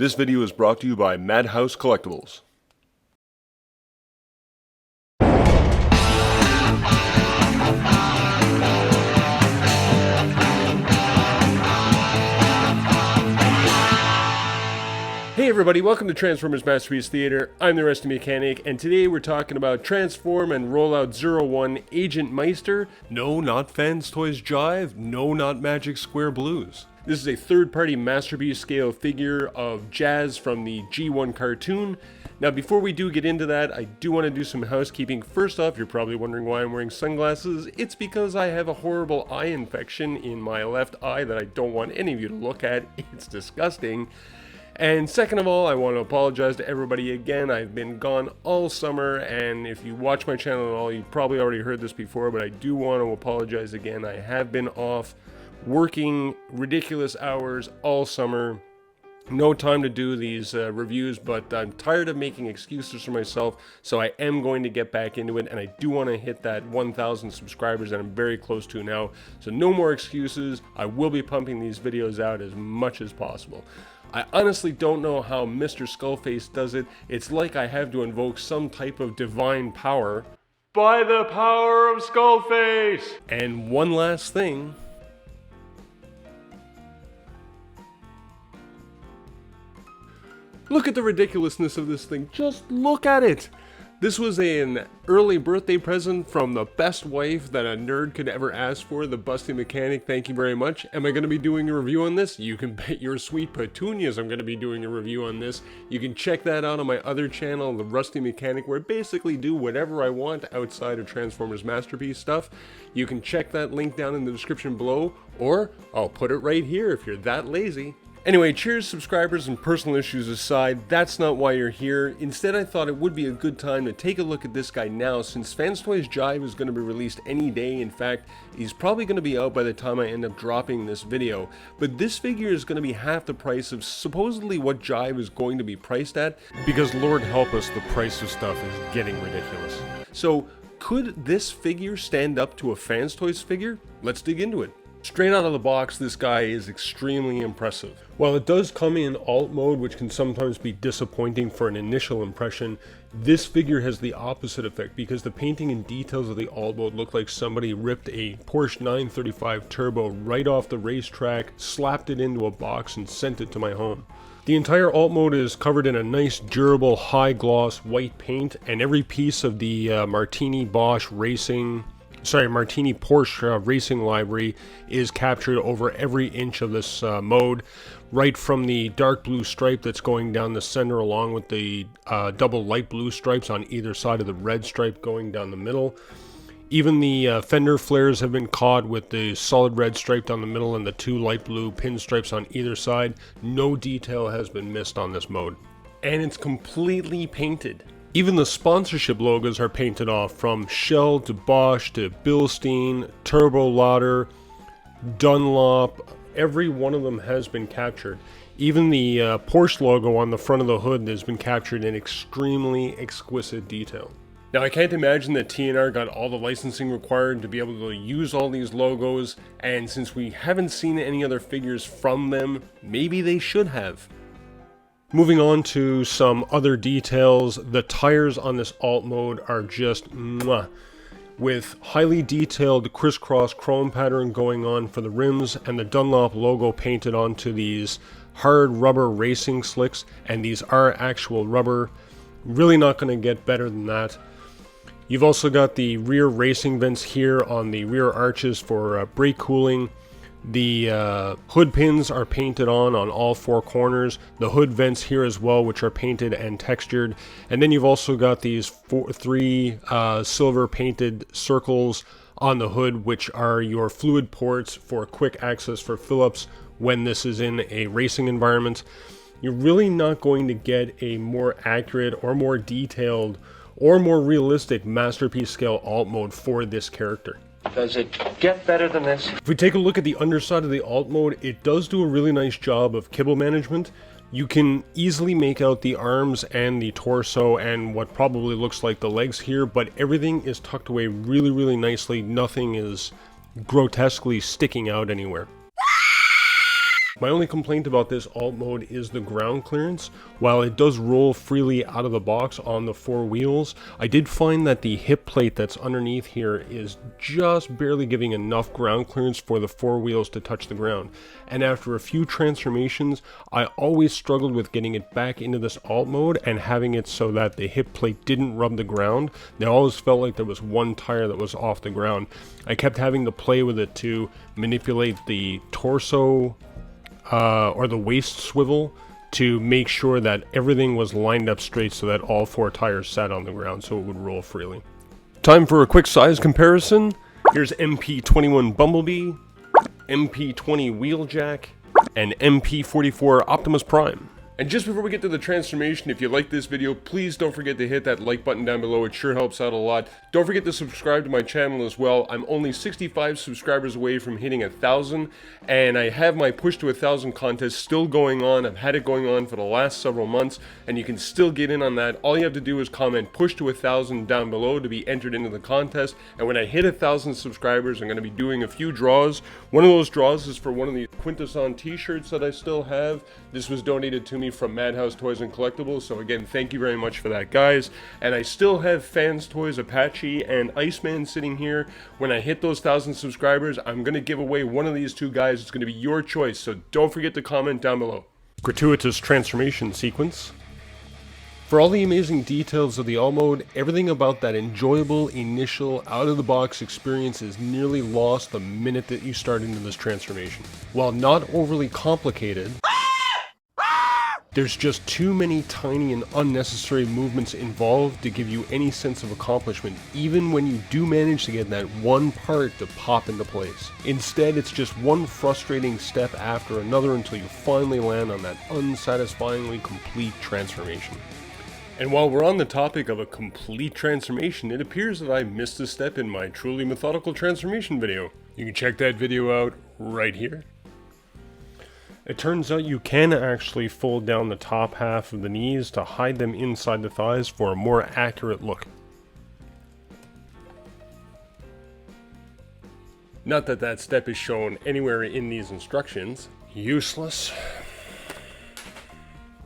This video is brought to you by Madhouse Collectibles. Hey everybody, welcome to Transformers Masterpiece Theater. I'm the Rusty Mechanic, and today we're talking about Transform and Rollout 01 Agent Meister. No, not Fans Toys Jive. No, not Magic Square Blues. This is a third-party Masterpiece scale figure of Jazz from the G1 cartoon. Now, before we do get into that, I do want to do some housekeeping. First off, you're probably wondering why I'm wearing sunglasses. It's because I have a horrible eye infection in my left eye that I don't want any of you to look at. It's disgusting. And second of all, I want to apologize to everybody again. I've been gone all summer, and if you watch my channel at all, you probably already heard this before, but I do want to apologize again. I have been off working ridiculous hours all summer. No time to do these reviews, but I'm tired of making excuses for myself, so I am going to get back into it, and I do want to hit that 1,000 subscribers that I'm very close to now. So no more excuses. I will be pumping these videos out as much as possible. I honestly don't know how Mr. Skullface does it. It's like I have to invoke some type of divine power. By the power of Skullface! And one last thing. Look at the ridiculousness of this thing. Just look at it. This was an early birthday present from the best wife that a nerd could ever ask for, the Busty Mechanic. Thank you very much. Am I going to be doing a review on this? You can bet your sweet petunias I'm going to be doing a review on this. You can check that out on my other channel, the Rusty Mechanic, where I basically do whatever I want outside of Transformers Masterpiece stuff. You can check that link down in the description below, or I'll put it right here if you're that lazy. Anyway, cheers subscribers, and personal issues aside, that's not why you're here. Instead, I thought it would be a good time to take a look at this guy now, since Fans Toys Jive is going to be released any day. In fact, he's probably going to be out by the time I end up dropping this video. But this figure is going to be half the price of supposedly what Jive is going to be priced at, because Lord help us, the price of stuff is getting ridiculous. So, could this figure stand up to a Fans Toys figure? Let's dig into it. Straight out of the box, this guy is extremely impressive. While it does come in alt mode, which can sometimes be disappointing for an initial impression, this figure has the opposite effect, because the painting and details of the alt mode look like somebody ripped a Porsche 935 Turbo right off the racetrack, slapped it into a box, and sent it to my home. The entire alt mode is covered in a nice, durable, high gloss white paint, and every piece of the Martini Porsche racing library is captured over every inch of this mode, right from the dark blue stripe that's going down the center, along with the double light blue stripes on either side of the red stripe going down the middle. Even the fender flares have been caught with the solid red stripe down the middle and the two light blue pinstripes on either side. No detail has been missed on this mode. And it's completely painted. Even the sponsorship logos are painted off, from Shell to Bosch to Bilstein, Turbo Lauder, Dunlop. Every one of them has been captured. Even the Porsche logo on the front of the hood has been captured in extremely exquisite detail. Now, I can't imagine that TNR got all the licensing required to be able to use all these logos, and since we haven't seen any other figures from them, maybe they should have. Moving on to some other details, the tires on this alt mode are just mwah, with highly detailed crisscross chrome pattern going on for the rims, and the Dunlop logo painted onto these hard rubber racing slicks, and these are actual rubber. Really not going to get better than that. You've also got the rear racing vents here on the rear arches for brake cooling. The hood pins are painted on all four corners. The hood vents here as well, which are painted and textured. And then you've also got these three silver painted circles on the hood, which are your fluid ports for quick access for fill-ups when this is in a racing environment. You're really not going to get a more accurate or more detailed or more realistic Masterpiece scale alt mode for this character. Does it get better than this? If we take a look at the underside of the alt mode, it does do a really nice job of kibble management. You can easily make out the arms and the torso and what probably looks like the legs here, but everything is tucked away really nicely. Nothing is grotesquely sticking out anywhere. My only complaint about this alt mode is the ground clearance. While it does roll freely out of the box on the 4 wheels, I did find that the hip plate that's underneath here is just barely giving enough ground clearance for the 4 wheels to touch the ground. And after a few transformations, I always struggled with getting it back into this alt mode and having it so that the hip plate didn't rub the ground. They always felt like there was one tire that was off the ground. I kept having to play with it to manipulate the torso or the waist swivel to make sure that everything was lined up straight so that all 4 tires sat on the ground so it would roll freely. Time for a quick size comparison. Here's MP21 Bumblebee, MP20 Wheeljack, and MP44 Optimus Prime. And just before we get to the transformation, if you like this video, please don't forget to hit that like button down below. It sure helps out a lot. Don't forget to subscribe to my channel as well. I'm only 65 subscribers away from hitting 1,000, and I have my Push to 1,000 contest still going on. I've had it going on for the last several months, and you can still get in on that. All you have to do is comment Push to 1,000 down below to be entered into the contest. And when I hit 1,000 subscribers, I'm going to be doing a few draws. One of those draws is for one of the Quintesson t-shirts that I still have. This was donated to me from Madhouse Toys and Collectibles, so again, thank you very much for that, guys. And I still have Fans Toys Apache and Iceman sitting here. When I hit those 1,000 subscribers, I'm going to give away one of these 2 guys. It's going to be your choice, so don't forget to comment down below. Gratuitous transformation sequence. For all the amazing details of the alt mode, everything about that enjoyable initial out-of-the-box experience is nearly lost the minute that you start into this transformation. While not overly complicated, there's just too many tiny and unnecessary movements involved to give you any sense of accomplishment, even when you do manage to get that one part to pop into place. Instead, it's just one frustrating step after another until you finally land on that unsatisfyingly complete transformation. And while we're on the topic of a complete transformation, it appears that I missed a step in my truly methodical transformation video. You can check that video out right here. It turns out you can actually fold down the top half of the knees to hide them inside the thighs for a more accurate look. Not that that step is shown anywhere in these instructions. Useless.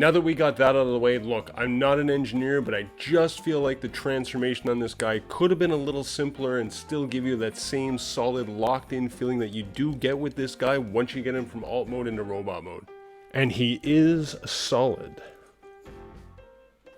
Now that we got that out of the way, look, I'm not an engineer, but I just feel like the transformation on this guy could have been a little simpler and still give you that same solid locked-in feeling that you do get with this guy once you get him from alt mode into robot mode. And he is solid.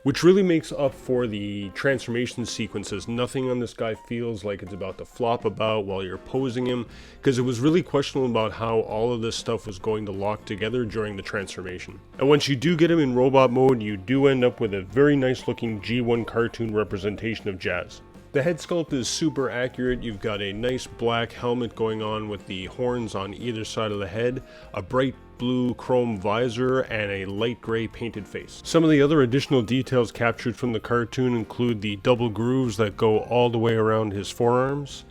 Which really makes up for the transformation sequences. Nothing on this guy feels like it's about to flop about while you're posing him, because it was really questionable about how all of this stuff was going to lock together during the transformation. And once you do get him in robot mode, you do end up with a very nice looking G1 cartoon representation of Jazz. The head sculpt is super accurate. You've got a nice black helmet going on with the horns on either side of the head, a bright blue chrome visor, and a light gray painted face. Some of the other additional details captured from the cartoon include the double grooves that go all the way around his forearms,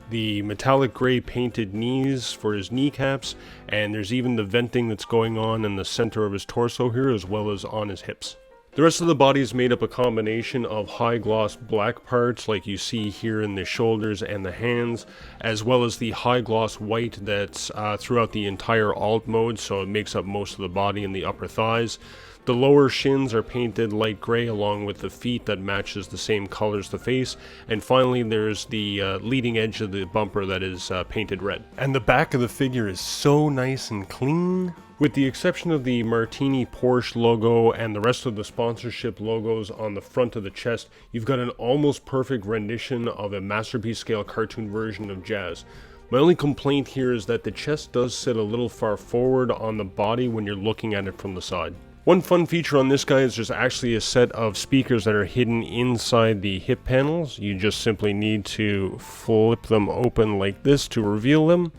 the metallic gray painted knees for his kneecaps, and there's even the venting that's going on in the center of his torso here as well as on his hips. The rest of the body is made up a combination of high gloss black parts like you see here in the shoulders and the hands, as well as the high gloss white that's throughout the entire alt mode, so it makes up most of the body and the upper thighs. The lower shins are painted light gray along with the feet that matches the same color as the face, and finally there's the leading edge of the bumper that is painted red. And the back of the figure is so nice and clean. With the exception of the Martini Porsche logo and the rest of the sponsorship logos on the front of the chest, you've got an almost perfect rendition of a Masterpiece scale cartoon version of Jazz. My only complaint here is that the chest does sit a little far forward on the body when you're looking at it from the side. One fun feature on this guy is there's actually a set of speakers that are hidden inside the hip panels. You just simply need to flip them open like this to reveal them.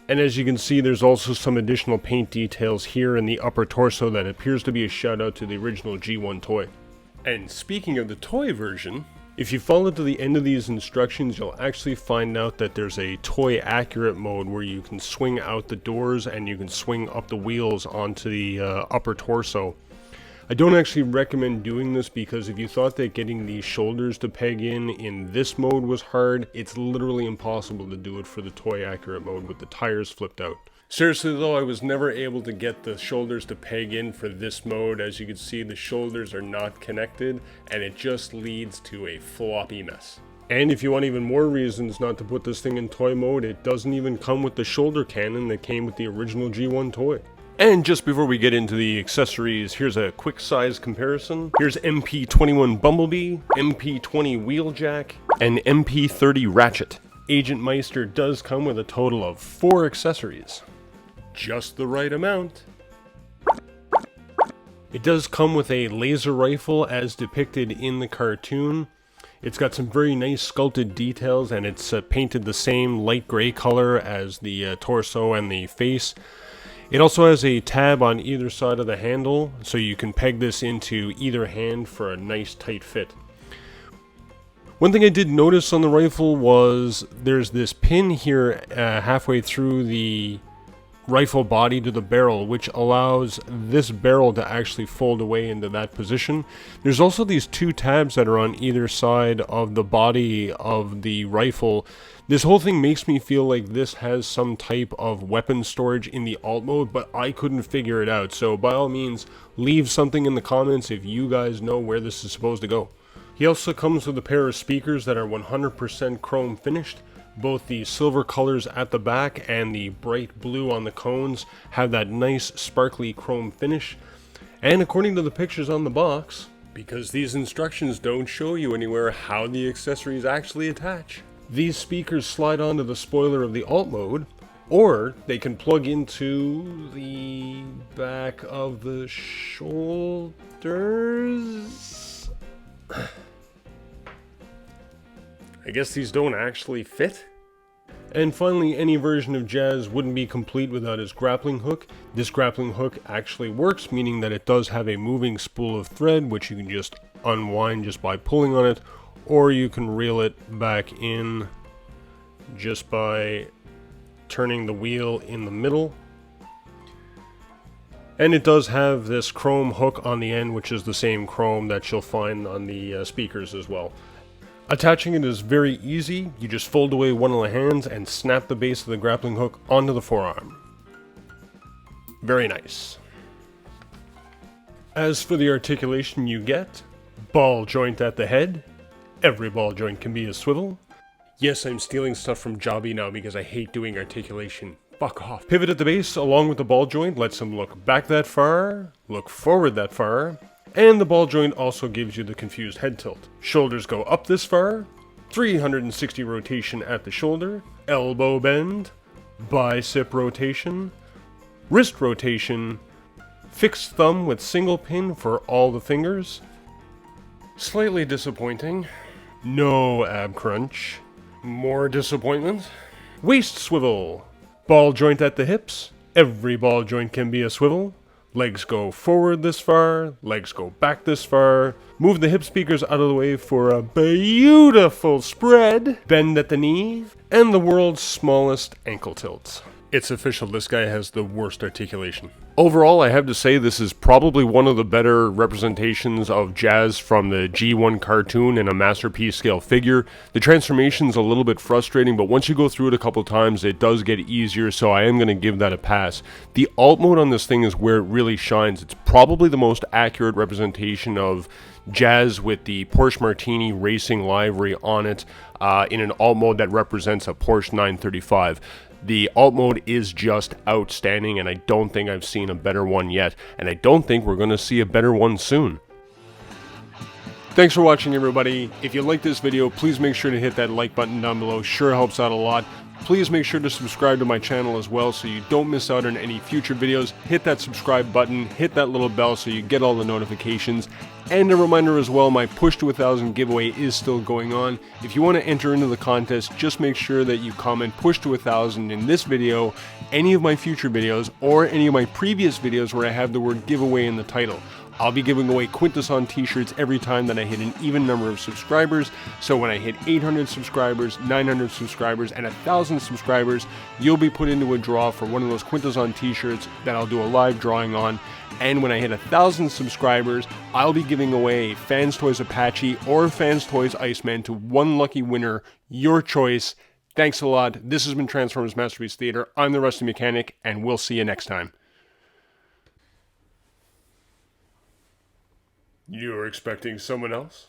And as you can see, there's also some additional paint details here in the upper torso that appears to be a shout out to the original G1 toy. And speaking of the toy version, if you follow to the end of these instructions, you'll actually find out that there's a toy accurate mode where you can swing out the doors and you can swing up the wheels onto the upper torso. I don't actually recommend doing this because if you thought that getting these shoulders to peg in this mode was hard, it's literally impossible to do it for the toy accurate mode with the tires flipped out. Seriously though, I was never able to get the shoulders to peg in for this mode. As you can see, the shoulders are not connected, and it just leads to a floppy mess. And if you want even more reasons not to put this thing in toy mode, it doesn't even come with the shoulder cannon that came with the original G1 toy. And just before we get into the accessories, here's a quick size comparison. Here's MP21 Bumblebee, MP20 Wheeljack, and MP30 Ratchet. Agent Meister does come with a total of 4 accessories. Just the right amount. It does come with a laser rifle as depicted in the cartoon. It's got some very nice sculpted details, and it's painted the same light gray color as the torso and the face. It also has a tab on either side of the handle, so you can peg this into either hand for a nice tight fit. One thing I did notice on the rifle was there's this pin here halfway through the rifle body to the barrel, which allows this barrel to actually fold away into that position. There's also these 2 tabs that are on either side of the body of the rifle. This whole thing makes me feel like this has some type of weapon storage in the alt mode, but I couldn't figure it out. So by all means, leave something in the comments if you guys know where this is supposed to go. He also comes with a pair of speakers that are 100% chrome finished. Both the silver colors at the back and the bright blue on the cones have that nice sparkly chrome finish. And according to the pictures on the box, because these instructions don't show you anywhere how the accessories actually attach, these speakers slide onto the spoiler of the alt mode, or they can plug into the back of the shoulders. I guess these don't actually fit. And finally, any version of Jazz wouldn't be complete without his grappling hook. This grappling hook actually works, meaning that it does have a moving spool of thread, which you can just unwind just by pulling on it, or you can reel it back in just by turning the wheel in the middle. And it does have this chrome hook on the end, which is the same chrome that you'll find on the speakers as well. Attaching it is very easy. You just fold away one of the hands and snap the base of the grappling hook onto the forearm. Very nice. As for the articulation, you get ball joint at the head. Every ball joint can be a swivel. Yes, I'm stealing stuff from Jobby now because I hate doing articulation. Fuck off. Pivot at the base along with the ball joint lets him look back that far, look forward that far, and the ball joint also gives you the confused head tilt. Shoulders go up this far, 360 rotation at the shoulder, elbow bend, bicep rotation, wrist rotation, fixed thumb with single pin for all the fingers. Slightly disappointing. No ab crunch. More disappointment. Waist swivel. Ball joint at the hips. Every ball joint can be a swivel. Legs go forward this far, legs go back this far. Move the hip speakers out of the way for a beautiful spread. Bend at the knee, and the world's smallest ankle tilt. It's official, this guy has the worst articulation. Overall, I have to say this is probably one of the better representations of Jazz from the G1 cartoon in a masterpiece scale figure. The transformation's a little bit frustrating, but once you go through it a couple times, it does get easier, so I am going to give that a pass. The alt mode on this thing is where it really shines. It's probably the most accurate representation of Jazz with the Porsche Martini racing livery on it in an alt mode that represents a Porsche 935. The alt mode is just outstanding, and I don't think I've seen a better one yet, and I don't think we're going to see a better one soon. Thanks for watching, everybody. If you like this video, please make sure to hit that like button down below. Sure helps out a lot. Please make sure to subscribe to my channel as well so you don't miss out on any future videos. Hit that subscribe button, hit that little bell so you get all the notifications. And a reminder as well, my Push to 1,000 giveaway is still going on. If you want to enter into the contest, just make sure that you comment Push to 1,000 in this video, any of my future videos, or any of my previous videos where I have the word giveaway in the title. I'll be giving away Quintesson t-shirts every time that I hit an even number of subscribers. So when I hit 800 subscribers, 900 subscribers, and 1,000 subscribers, you'll be put into a draw for one of those Quintesson t-shirts that I'll do a live drawing on. And when I hit 1,000 subscribers, I'll be giving away Fans Toys Apache or Fans Toys Iceman to one lucky winner, your choice, Thanks a lot. This has been Transformers Masterpiece Theater. I'm the Rusty Mechanic, and we'll see you next time. You were expecting someone else?